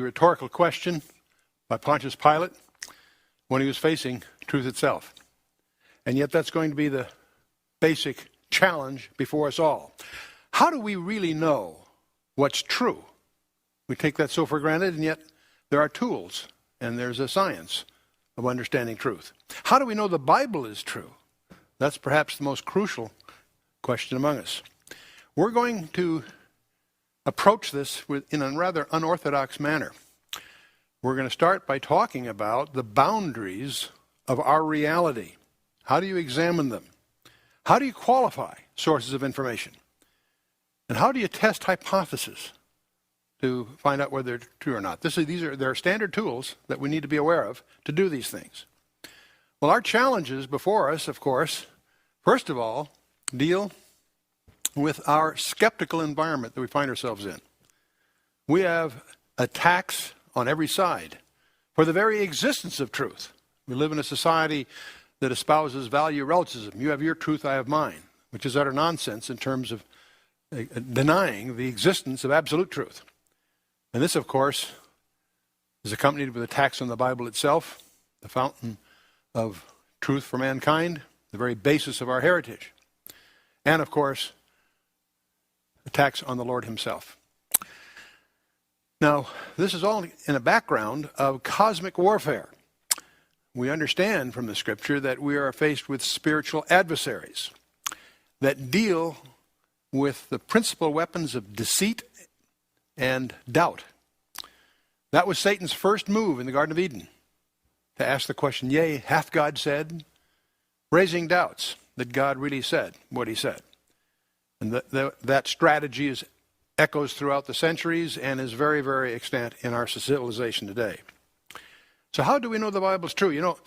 rhetorical question by Pontius Pilate when he was facing truth itself. And yet that's going to be the basic challenge before us all. How do we really know what's true? We take that so for granted, and yet there are tools and there's a science of understanding truth. How do we know the Bible is true? That's perhaps the most crucial question among us. We're going to approach this in a rather unorthodox manner. We're going to start by talking about the boundaries of our reality. How do you examine them? How do you qualify sources of information? And how do you test hypotheses to find out whether they're true or not? There are standard tools that we need to be aware of to do these things. Well, our challenges before us, of course, first of all, deal with our skeptical environment that we find ourselves in. We have attacks on every side for the very existence of truth. We live in a society that espouses value relativism. You have your truth, I have mine, which is utter nonsense in terms of denying the existence of absolute truth. And this, of course, is accompanied with attacks on the Bible itself, the fountain of truth for mankind, the very basis of our heritage. And, of course, attacks on the Lord himself. Now, this is all in a background of cosmic warfare. We understand from the Scripture that we are faced with spiritual adversaries that deal with the principal weapons of deceit and doubt. That was Satan's first move in the Garden of Eden, to ask the question, yea, hath God said? Raising doubts that God really said what he said. And that strategy echoes throughout the centuries and is very, very extant in our civilization today. So how do we know the Bible is true? You know,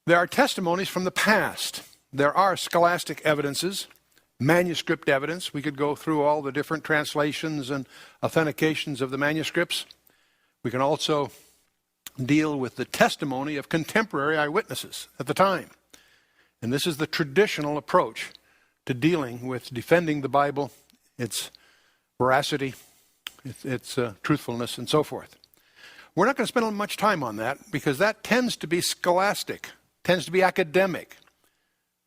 there are testimonies from the past. There are scholastic evidences, manuscript evidence. We could go through all the different translations and authentications of the manuscripts. We can also deal with the testimony of contemporary eyewitnesses at the time. And this is the traditional approach to dealing with defending the Bible, its veracity, its truthfulness, and so forth. We're not going to spend much time on that because that tends to be scholastic, tends to be academic,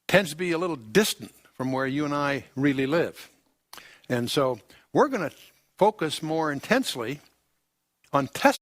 tends to be a little distant from where you and I really live. And so we're going to focus more intensely on testimony.